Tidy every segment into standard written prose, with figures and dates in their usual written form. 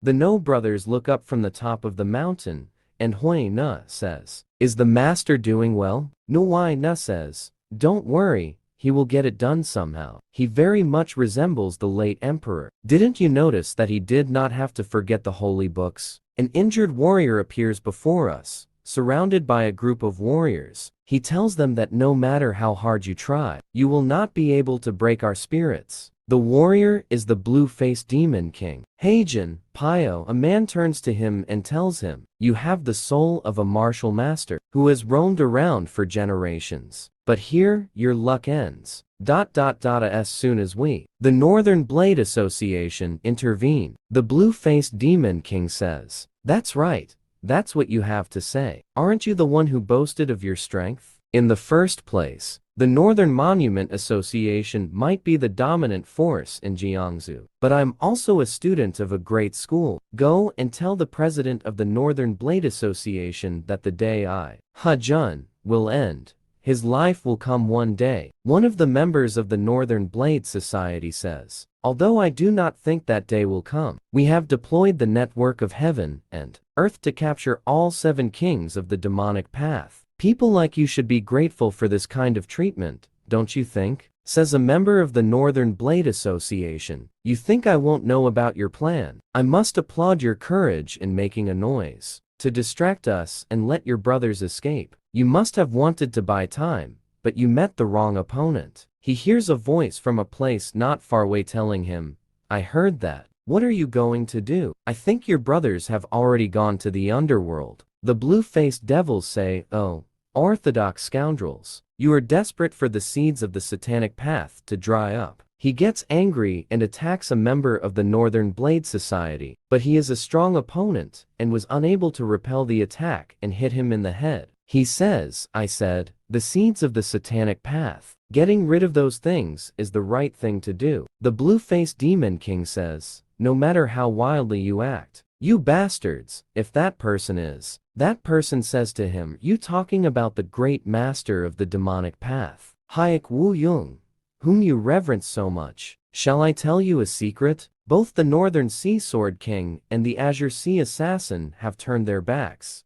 The No brothers look up from the top of the mountain, and Hui Na says, "Is the master doing well?" No Wai Na says, "Don't worry, he will get it done somehow. He very much resembles the late emperor. Didn't you notice that he did not have to forget the holy books?" An injured warrior appears before us, surrounded by a group of warriors. He tells them that no matter how hard you try, you will not be able to break our spirits. The warrior is the blue-faced demon king. Heijin, Pio, a man turns to him and tells him, "You have the soul of a martial master who has roamed around for generations. But here, your luck ends. As soon as we, the Northern Blade Association, intervene." The blue-faced demon king says, "That's right. That's what you have to say. Aren't you the one who boasted of your strength? In the first place, the Northern Monument Association might be the dominant force in Jiangsu, but I'm also a student of a great school. Go and tell the president of the Northern Blade Association that the day I, Jun, will end, his life will come one day." One of the members of the Northern Blade Society says, "Although I do not think that day will come, we have deployed the network of heaven and earth to capture all 7 kings of the demonic path. People like you should be grateful for this kind of treatment, don't you think?" Says a member of the Northern Blade Association. "You think I won't know about your plan? I must applaud your courage in making a noise to distract us and let your brothers escape. You must have wanted to buy time, but you met the wrong opponent." He hears a voice from a place not far away telling him, "I heard that. What are you going to do? I think your brothers have already gone to the underworld." The blue-faced devils say, "Oh, orthodox scoundrels, you are desperate for the seeds of the satanic path to dry up." He gets angry and attacks a member of the Northern Blade Society, but he is a strong opponent and was unable to repel the attack and hit him in the head. He says, "I said, the seeds of the satanic path. Getting rid of those things is the right thing to do." The blue-faced demon king says, "No matter how wildly you act, you bastards, if that person is." That person says to him, "You talking about the great master of the demonic path, Hayek Wu Yung, whom you reverence so much. Shall I tell you a secret? Both the Northern Sea Sword King and the Azure Sea Assassin have turned their backs.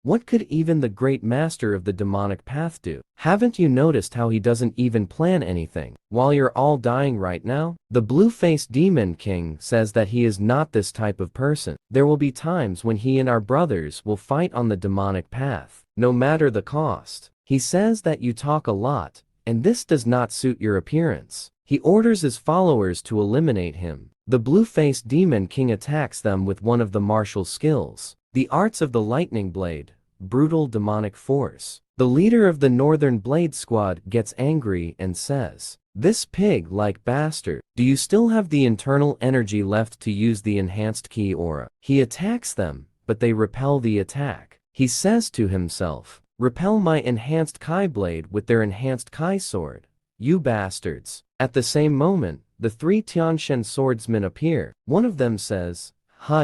What could even the great master of the demonic path do? Haven't you noticed how he doesn't even plan anything, while you're all dying right now?" The blue-faced demon king says that he is not this type of person. "There will be times when he and our brothers will fight on the demonic path, no matter the cost." He says that you talk a lot, and this does not suit your appearance. He orders his followers to eliminate him. The blue-faced demon king attacks them with one of the martial skills, the arts of the lightning blade, brutal demonic force. The leader of the Northern Blade Squad gets angry and says, "This pig-like bastard, do you still have the internal energy left to use the enhanced ki aura?" He attacks them, but they repel the attack. He says to himself, "Repel my enhanced kai blade with their enhanced kai sword, you bastards." At the same moment, the 3 Tianshan swordsmen appear. One of them says,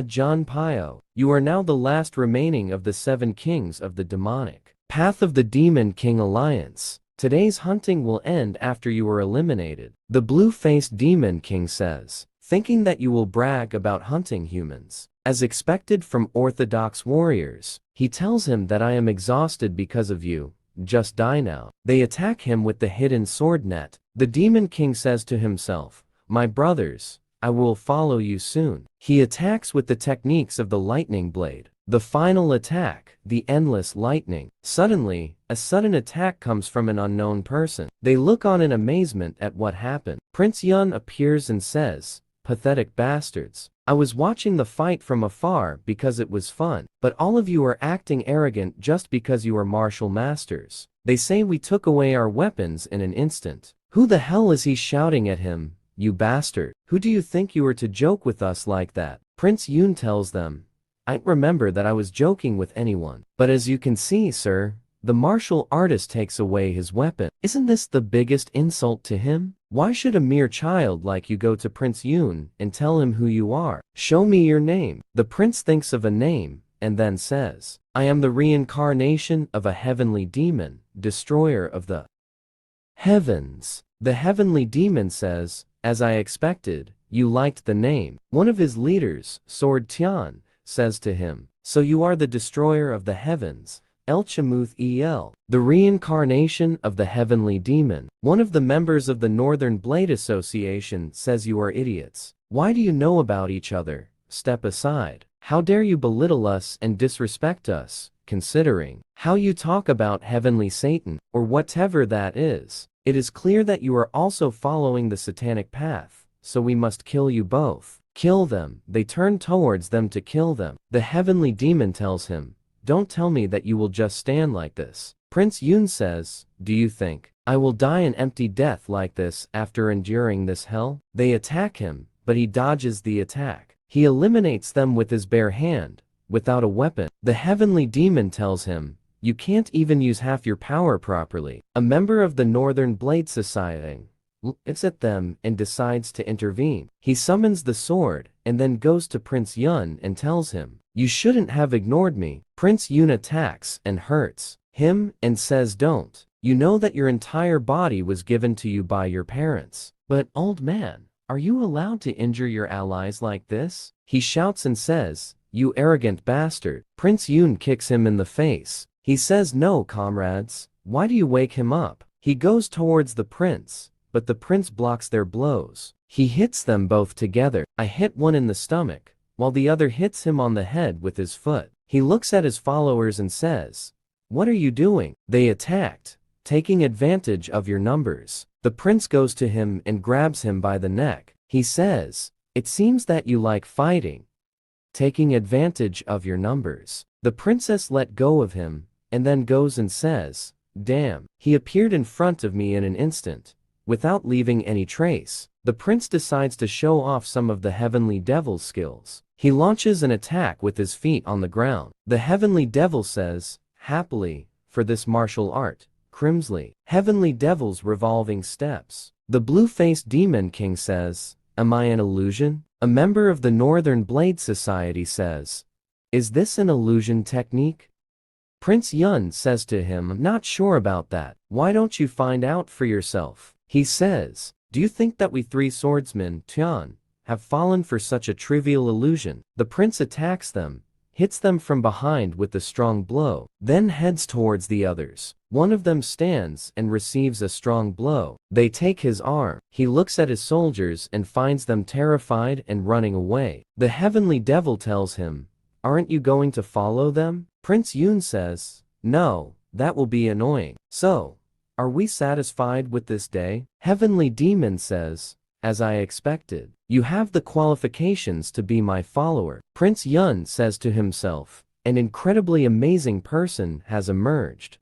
John Pio, you are now the last remaining of the 7 kings of the demonic path of the Demon King Alliance. Today's hunting will end after you are eliminated." The blue-faced demon king says, "Thinking that you will brag about hunting humans, as expected from orthodox warriors." He tells him that, "I am exhausted because of you. Just die now." They attack him with the hidden sword net. The demon king says to himself, "My brothers, I will follow you soon." He attacks with the techniques of the lightning blade. The final attack, the endless lightning. Suddenly, a sudden attack comes from an unknown person. They look on in amazement at what happened. Prince Yun appears and says, "Pathetic bastards. I was watching the fight from afar because it was fun, but all of you are acting arrogant just because you are martial masters. They say we took away our weapons in an instant." Who the hell is he shouting at him? "You bastard. Who do you think you are to joke with us like that?" Prince Yun tells them, "I remember that I was joking with anyone. But as you can see, sir, the martial artist takes away his weapon. Isn't this the biggest insult to him? Why should a mere child like you go to Prince Yun and tell him who you are? Show me your name." The prince thinks of a name and then says, "I am the reincarnation of a heavenly demon, destroyer of the heavens." The heavenly demon says, "As I expected, You liked the name. One of his leaders, Sword Tian, says to him, so you are the destroyer of the heavens, El Chamuth El, the reincarnation of the heavenly demon. One of the members of the Northern Blade Association says you are idiots. Why do you know about each other? Step aside. How dare you belittle us and disrespect us, considering how you talk about heavenly Satan, or whatever that is. It is clear that you are also following the satanic path, so we must kill you both. Kill them. They turn towards them to kill them. The heavenly demon tells him, don't tell me that you will just stand like this. Prince Yun says, do you think I will die an empty death like this after enduring this hell? They attack him, but he dodges the attack. He eliminates them with his bare hand, without a weapon. The heavenly demon tells him, you can't even use half your power properly. A member of the Northern Blade Society looks at them and decides to intervene. He summons the sword and then goes to Prince Yun and tells him, you shouldn't have ignored me. Prince Yun attacks and hurts him and says, don't you know that your entire body was given to you by your parents? But old man, are you allowed to injure your allies like this? He shouts and says, you arrogant bastard. Prince Yun kicks him in the face. He says, no comrades, why do you wake him up? He goes towards the prince, but the prince blocks their blows. He hits them both together. I hit one in the stomach, while the other hits him on the head with his foot. He looks at his followers and says, what are you doing? They attacked, taking advantage of your numbers. The prince goes to him and grabs him by the neck. He says, it seems that you like fighting, taking advantage of your numbers. The princess let go of him, and then goes and says, damn, he appeared in front of me in an instant, without leaving any trace. The prince decides to show off some of the heavenly devil's skills. He launches an attack with his feet on the ground. The heavenly devil says, happily, for this martial art, Crimsley. Heavenly devil's revolving steps. The blue-faced demon king says, am I an illusion? A member of the Northern Blade Society says, is this an illusion technique? Prince Yun says to him, I'm not sure about that. Why don't you find out for yourself? He says, do you think that we three swordsmen, Tian, have fallen for such a trivial illusion? The prince attacks them, hits them from behind with a strong blow, then heads towards the others. One of them stands and receives a strong blow. They take his arm. He looks at his soldiers and finds them terrified and running away. The heavenly devil tells him, aren't you going to follow them? Prince Yun says, no, that will be annoying. So, are we satisfied with this day? Heavenly demon says, as I expected. You have the qualifications to be my follower. Prince Yun says to himself, an incredibly amazing person has emerged.